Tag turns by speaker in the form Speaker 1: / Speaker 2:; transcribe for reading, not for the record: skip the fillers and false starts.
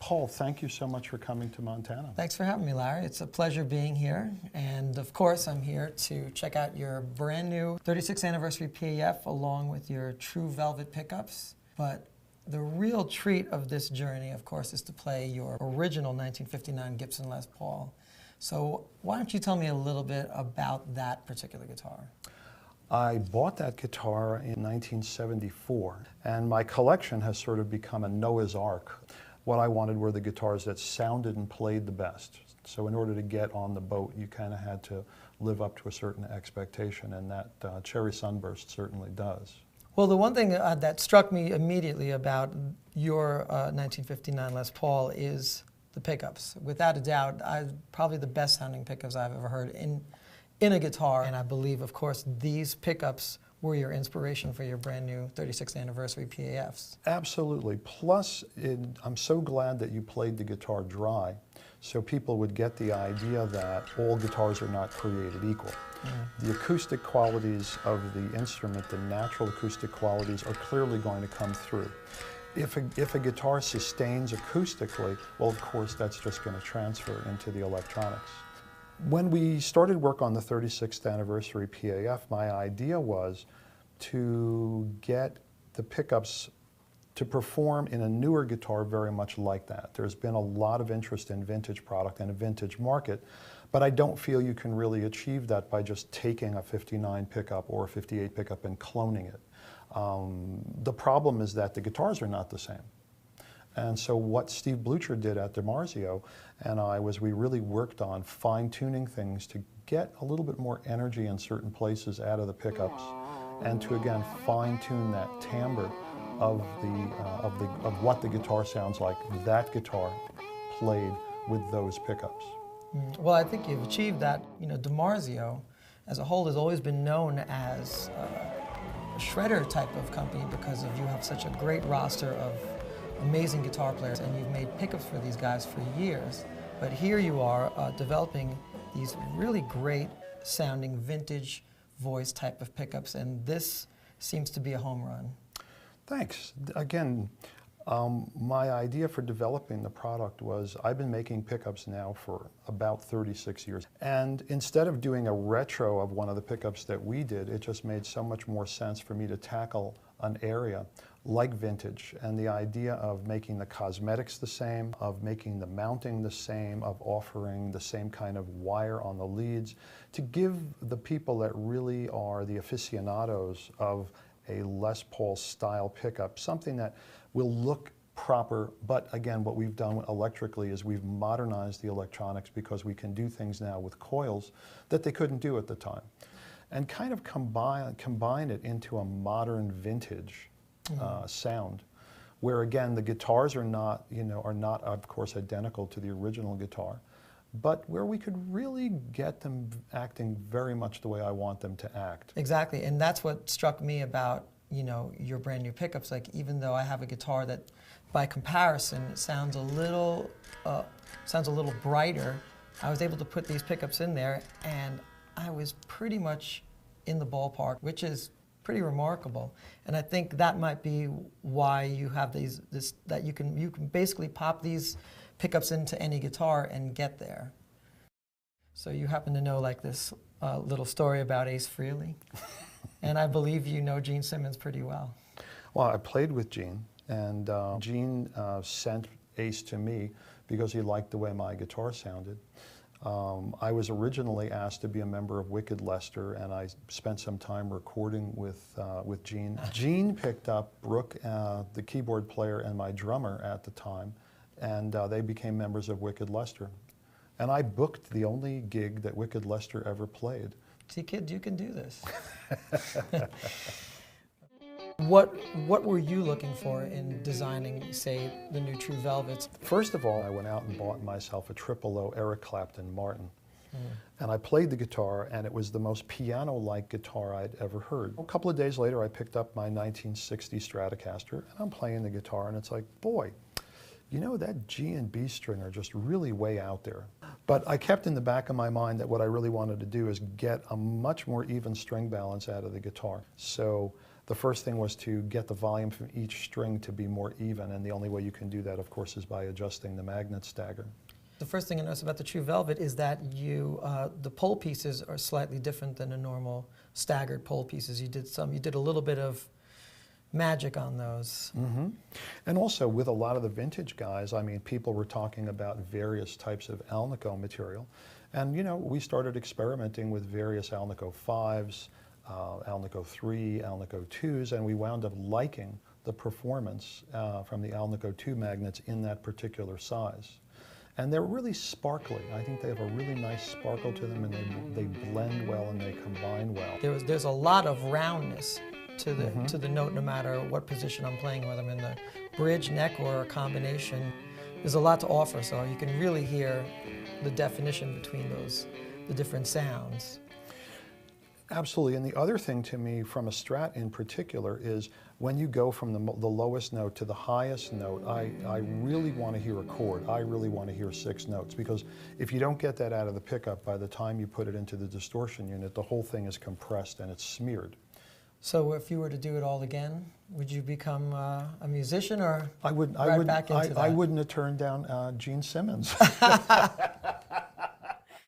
Speaker 1: Paul, thank you so much for coming to Montana.
Speaker 2: Thanks for having me, Larry. It's a pleasure being here. And of course, I'm here to check out your brand new 36th anniversary PAF along with your True Velvet pickups. But the real treat of this journey, of course, is to play your original 1959 Gibson Les Paul. So why don't you tell me a little bit about that particular guitar?
Speaker 1: I bought that guitar in 1974, and my collection has sort of become a Noah's Ark. What I wanted were the guitars that sounded and played the best. So in order to get on the boat, you kind of had to live up to a certain expectation, and that Cherry Sunburst certainly does.
Speaker 2: Well, the one thing that struck me immediately about your 1959 Les Paul is the pickups. Without a doubt, probably the best sounding pickups I've ever heard in a guitar. And I believe, of course, these pickups were your inspiration for your brand new 36th anniversary PAFs.
Speaker 1: Absolutely. Plus, I'm so glad that you played the guitar dry, so people would get the idea that all guitars are not created equal. The acoustic qualities of the instrument, the natural acoustic qualities, are clearly going to come through. If a guitar sustains acoustically, well, of course, that's just going to transfer into the electronics. When we started work on the 36th anniversary PAF, my idea was to get the pickups to perform in a newer guitar very much like that. There's been a lot of interest in vintage product and a vintage market, but I don't feel you can really achieve that by just taking a 59 pickup or a 58 pickup and cloning it. The problem is that the guitars are not the same. And so what Steve Blucher did at DiMarzio and I was we really worked on fine-tuning things to get a little bit more energy in certain places out of the pickups and to again fine-tune that timbre of what the guitar sounds like that guitar played with those pickups.
Speaker 2: Well, I think you've achieved that. You know, DiMarzio as a whole has always been known as a shredder type of company because you have such a great roster of amazing guitar players, and you've made pickups for these guys for years. But here you are developing these really great sounding vintage voice type of pickups, and this seems to be a home run.
Speaker 1: Thanks. Again, my idea for developing the product was I've been making pickups now for about 36 years. And instead of doing a retro of one of the pickups that we did, it just made so much more sense for me to tackle an area like vintage, and the idea of making the cosmetics the same, of making the mounting the same, of offering the same kind of wire on the leads, to give the people that really are the aficionados of a Les Paul style pickup something that will look proper, but again, what we've done electrically is we've modernized the electronics because we can do things now with coils that they couldn't do at the time, and kind of combine it into a modern vintage sound, where again the guitars are not of course identical to the original guitar, but where we could really get them acting very much the way I want them to act.
Speaker 2: Exactly, and that's what struck me about your brand new pickups. Like, even though I have a guitar that, by comparison, it sounds a little brighter, I was able to put these pickups in there, and I was pretty much in the ballpark, which is pretty remarkable. And I think that might be why you have that you can basically pop these pickups into any guitar and get there. So you happen to know like this little story about Ace Frehley, and I believe you know Gene Simmons pretty well.
Speaker 1: Well, I played with Gene, and Gene sent Ace to me because he liked the way my guitar sounded. I was originally asked to be a member of Wicked Lester, and I spent some time recording with Gene. Gene picked up Brooke, the keyboard player, and my drummer at the time, and they became members of Wicked Lester. And I booked the only gig that Wicked Lester ever played.
Speaker 2: See, kid, you can do this. What were you looking for in designing, say, the new True Velvets?
Speaker 1: First of all, I went out and bought myself a triple O Eric Clapton Martin. And I played the guitar, and it was the most piano-like guitar I'd ever heard. A couple of days later, I picked up my 1960 Stratocaster, and I'm playing the guitar, and it's like, boy, that G and B string are just really way out there. But I kept in the back of my mind that what I really wanted to do is get a much more even string balance out of the guitar. So The first thing was to get the volume from each string to be more even, and the only way you can do that, of course, is by adjusting the magnet stagger.
Speaker 2: The first thing I noticed about the True Velvet is that the pole pieces are slightly different than the normal staggered pole pieces. You did a little bit of magic on those.
Speaker 1: Mm-hmm. And also with a lot of the vintage guys, I mean, people were talking about various types of Alnico material. And, you know, we started experimenting with various Alnico 5s, Alnico 3, Alnico 2s, and we wound up liking the performance from the Alnico 2 magnets in that particular size. And they're really sparkly. I think they have a really nice sparkle to them, and they blend well and they combine well.
Speaker 2: There's a lot of roundness to the note, no matter what position I'm playing, whether I'm in the bridge, neck, or a combination. There's a lot to offer, so you can really hear the definition between the different sounds.
Speaker 1: Absolutely, and the other thing to me from a Strat in particular is when you go from the lowest note to the highest note, I really want to hear a chord. I really want to hear 6 notes, because if you don't get that out of the pickup, by the time you put it into the distortion unit, the whole thing is compressed and it's smeared.
Speaker 2: So if you were to do it all again, would you become a musician, or
Speaker 1: I wouldn't have turned down Gene Simmons.